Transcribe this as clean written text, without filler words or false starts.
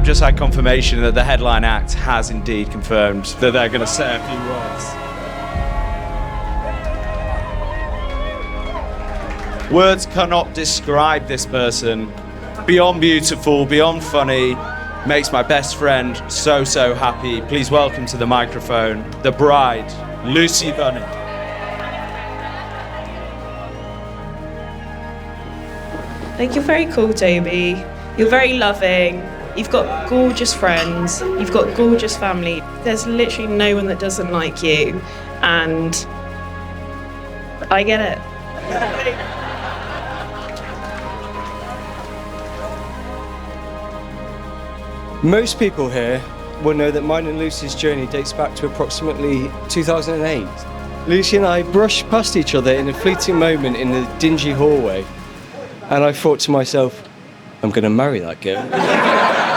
just had confirmation that the headline act has indeed confirmed that they're going to say a few words. Words cannot describe this person. Beyond beautiful, beyond funny, makes my best friend so, so happy. Please welcome to the microphone, the bride, Lucy Bunny. Like, you're very cool, Toby. You're very loving. You've got gorgeous friends. You've got gorgeous family. There's literally no one that doesn't like you. And I get it. Most people here will know that mine and Lucy's journey dates back to approximately 2008. Lucy and I brushed past each other in a fleeting moment in the dingy hallway, and I thought to myself, I'm going to marry that girl.